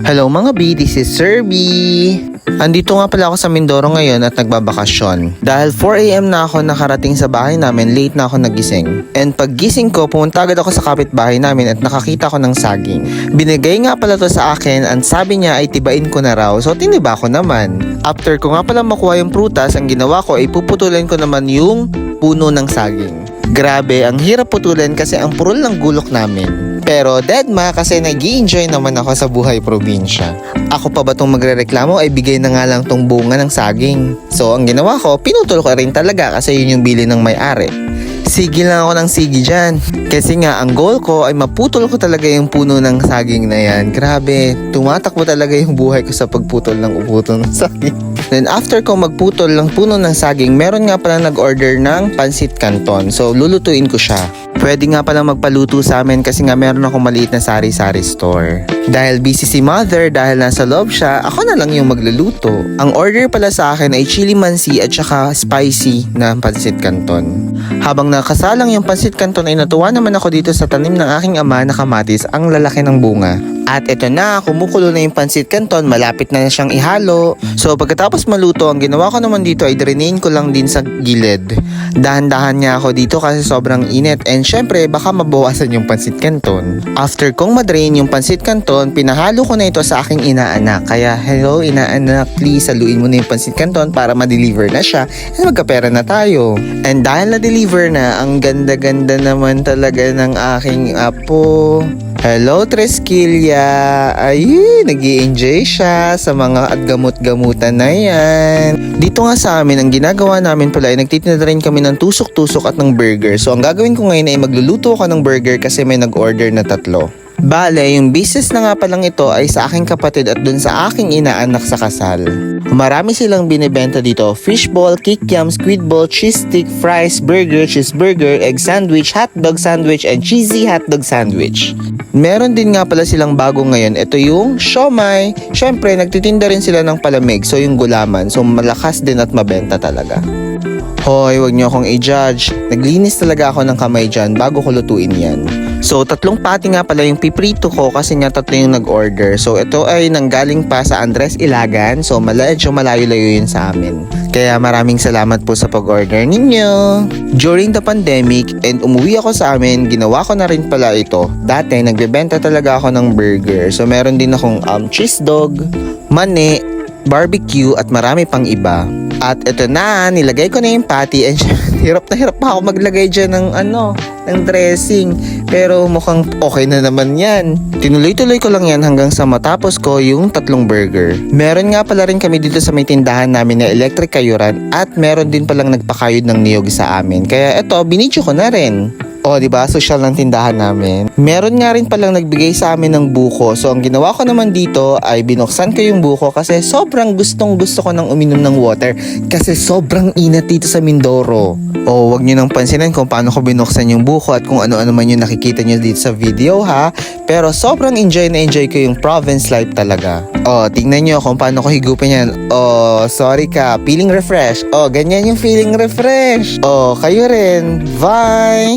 Hello mga B, this is Sir B. Andito nga pala ako sa Mindoro ngayon at nagbabakasyon. Dahil 4 AM na ako nakarating sa bahay namin, late na ako nagising. And pag gising ko, pumunta agad ako sa kapitbahay namin at nakakita ko ng saging. Binigay nga pala to sa akin at sabi niya ay tibain ko na raw. So tiniba ko naman. After ko nga pala makuha yung prutas, ang ginawa ko ay puputulin ko naman yung puno ng saging. Grabe, ang hirap putulin kasi ang purol ng gulok namin. Pero deadma kasi nag-i-enjoy naman ako sa buhay probinsya. Ako pa ba itong magrereklamo ay bigay na nga lang tong bunga ng saging. So ang ginawa ko, pinutol ko rin talaga kasi yun yung bili ng may-ari. Sige lang ako ng sige dyan. Kasi nga ang goal ko ay maputol ko talaga yung puno ng saging na yan. Grabe, tumatakbo talaga yung buhay ko sa pagputol ng saging. Then after ko magputol ng puno ng saging, meron nga pala nag-order ng pansit canton. So lulutuin ko siya. Pwede nga pala magpaluto sa amin kasi nga meron akong maliit na sari-sari store. Dahil busy si mother, dahil nasa loob siya, ako na lang yung magluluto. Ang order pala sa akin ay chili mansi at saka spicy na pansit canton. Habang nakasalang yung pansit canton ay natuwa naman ako dito sa tanim ng aking ama na kamatis, ang lalaki ng bunga. At eto na, kumukulo na yung pansit canton, malapit na siyang ihalo. So pagkatapos maluto, ang ginawa ko naman dito ay drainin ko lang din sa gilid. Dahan-dahan nga ako dito kasi sobrang init and syempre baka mabawasan yung pansit canton. After kong madrain yung pansit canton, pinahalo ko na ito sa aking inaanak. Kaya hello inaanak, please saluin mo na yung pansit canton para ma-deliver na siya and magkapera na tayo. And dahil na-deliver na, ang ganda-ganda naman talaga ng aking apo. Hello Tresquilla! Ay, nag-i-enjoy siya sa mga at gamot-gamutan na yan. Dito nga sa amin, ang ginagawa namin pala ay nagtitinda rin kami ng tusok-tusok at ng burger. So ang gagawin ko ngayon ay magluluto ako ng burger kasi may nag-order na 3. Bale, yung business na nga palang ito ay sa aking kapatid at dun sa aking inaanak sa kasal. Marami silang binibenta dito: fishball, kikiam, squid ball, cheese stick, fries, burger, cheeseburger, egg sandwich, hotdog sandwich, and cheesy hotdog sandwich. Meron din nga pala silang bago ngayon. Ito yung siomai. Syempre, nagtitinda rin sila ng palamig. So, yung gulaman. So, malakas din at mabenta talaga. Hoy, wag niyo akong i-judge. Naglinis talaga ako ng kamay dyan bago ko lutuin yan. So, 3 pati nga pala yung piprito ko kasi nga 3 yung nag-order. So, ito ay nanggaling pa sa Andres Ilagan. So, medyo malayo-layo yun sa amin. Kaya maraming salamat po sa pag-order ninyo. During the pandemic and umuwi ako sa amin, ginawa ko na rin pala ito. Dati, nagbebenta talaga ako ng burger. So, meron din akong cheese dog, mani, barbecue at marami pang iba. At ito na, nilagay ko na yung patty and hirap na hirap pa ako maglagay dyan ng dressing. Pero mukhang okay na naman yan. Tinuloy-tuloy ko lang yan hanggang sa matapos ko yung 3 burger. Meron nga pala rin kami dito sa may tindahan namin na electric kayuran at meron din palang nagpakayod ng niyog sa amin. Kaya ito, binidyo ko na rin. O, diba? Social ng tindahan namin. Meron nga rin palang nagbigay sa amin ng buko. So, ang ginawa ko naman dito ay binuksan ko yung buko kasi sobrang gustong gusto ko ng uminom ng water kasi sobrang inat dito sa Mindoro. O, wag nyo nang pansinin kung paano ko binuksan yung buko at kung ano-ano man yung nakikita nyo dito sa video, ha? Pero sobrang enjoy na enjoy ko yung province life talaga. O, tingnan nyo kung paano ko higupin yan. O, sorry ka, feeling refresh. O, ganyan yung feeling refresh. O, kayo rin. Bye!